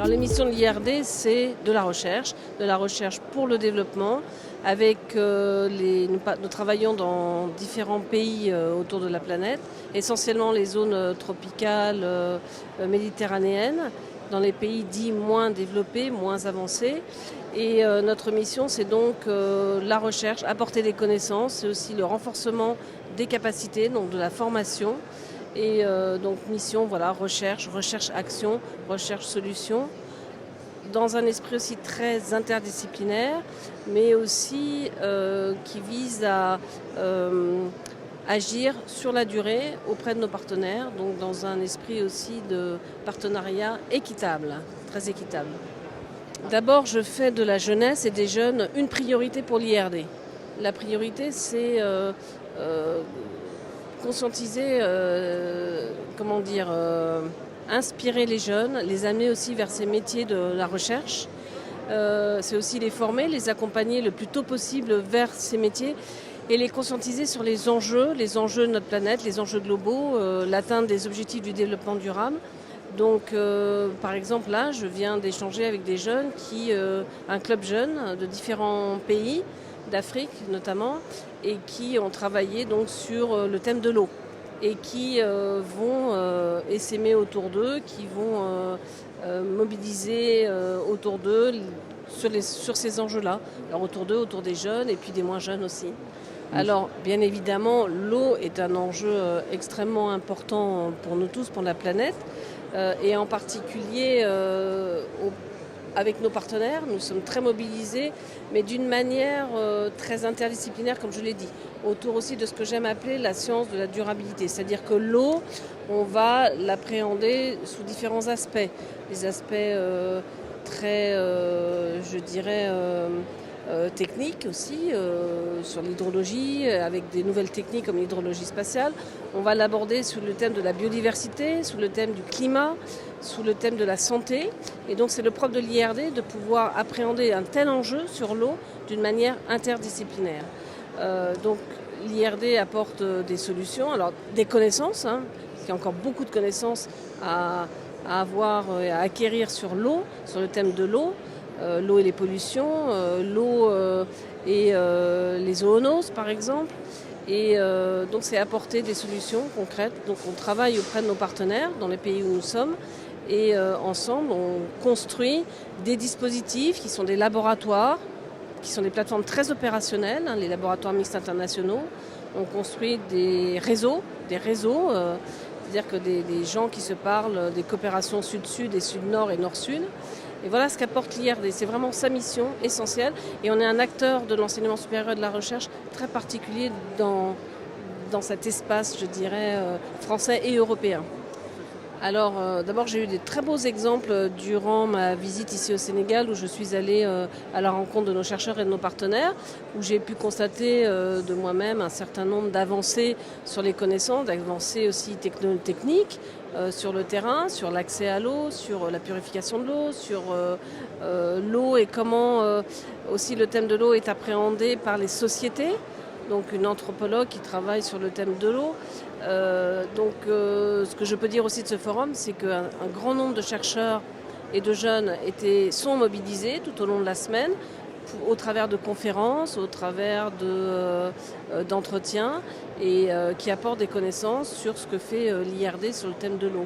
Alors l'émission de l'IRD, c'est de la recherche pour le développement. Nous travaillons dans différents pays autour de la planète, essentiellement les zones tropicales méditerranéennes, dans les pays dits moins développés, moins avancés. Et notre mission, c'est donc la recherche, apporter des connaissances, c'est aussi le renforcement des capacités, donc de la formation. Et donc mission, voilà, recherche-action, recherche-solution, dans un esprit aussi très interdisciplinaire, mais aussi qui vise à agir sur la durée auprès de nos partenaires, donc dans un esprit aussi de partenariat équitable, très équitable. D'abord, je fais de la jeunesse et des jeunes une priorité pour l'IRD. La priorité, c'est conscientiser, inspirer les jeunes, les amener aussi vers ces métiers de la recherche. C'est aussi les former, les accompagner le plus tôt possible vers ces métiers et les conscientiser sur les enjeux de notre planète, les enjeux globaux, l'atteinte des objectifs du développement durable. Donc, par exemple, là, je viens d'échanger avec des jeunes un club jeune de différents pays, d'Afrique notamment, et qui ont travaillé donc sur le thème de l'eau et qui vont essaimer autour d'eux, qui vont mobiliser autour d'eux sur ces enjeux-là. Alors autour d'eux, autour des jeunes et puis des moins jeunes aussi. Alors, bien évidemment, l'eau est un enjeu extrêmement important pour nous tous, pour la planète, et en particulier avec nos partenaires, nous sommes très mobilisés, mais d'une manière très interdisciplinaire, comme je l'ai dit, autour aussi de ce que j'aime appeler la science de la durabilité. C'est-à-dire que l'eau, on va l'appréhender sous différents aspects. Les aspects très, techniques aussi, sur l'hydrologie, avec des nouvelles techniques comme l'hydrologie spatiale. On va l'aborder sous le thème de la biodiversité, sous le thème du climat, sous le thème de la santé. Et donc c'est le propre de l'IRD de pouvoir appréhender un tel enjeu sur l'eau d'une manière interdisciplinaire. Donc l'IRD apporte des solutions, alors des connaissances, parce qu'il y a encore beaucoup de connaissances à avoir et à acquérir sur l'eau, sur le thème de l'eau. L'eau et les pollutions, l'eau et les zoonoses par exemple. Et donc c'est apporter des solutions concrètes. Donc on travaille auprès de nos partenaires dans les pays où nous sommes et ensemble on construit des dispositifs qui sont des laboratoires, qui sont des plateformes très opérationnelles, les laboratoires mixtes internationaux. On construit des réseaux, c'est-à-dire que des gens qui se parlent, des coopérations sud-sud et sud-nord et nord-sud. Et voilà ce qu'apporte l'IRD. C'est vraiment sa mission essentielle. Et on est un acteur de l'enseignement supérieur et de la recherche très particulier dans cet espace, je dirais, français et européen. Alors, d'abord, j'ai eu des très beaux exemples durant ma visite ici au Sénégal où je suis allée à la rencontre de nos chercheurs et de nos partenaires, où j'ai pu constater de moi-même un certain nombre d'avancées sur les connaissances, d'avancées aussi techniques sur le terrain, sur l'accès à l'eau, sur la purification de l'eau, sur l'eau et comment aussi le thème de l'eau est appréhendé par les sociétés. Donc une anthropologue qui travaille sur le thème de l'eau. Ce que je peux dire aussi de ce forum, c'est qu'un grand nombre de chercheurs et de jeunes sont mobilisés tout au long de la semaine au travers de conférences, au travers d'entretiens et qui apportent des connaissances sur ce que fait l'IRD sur le thème de l'eau.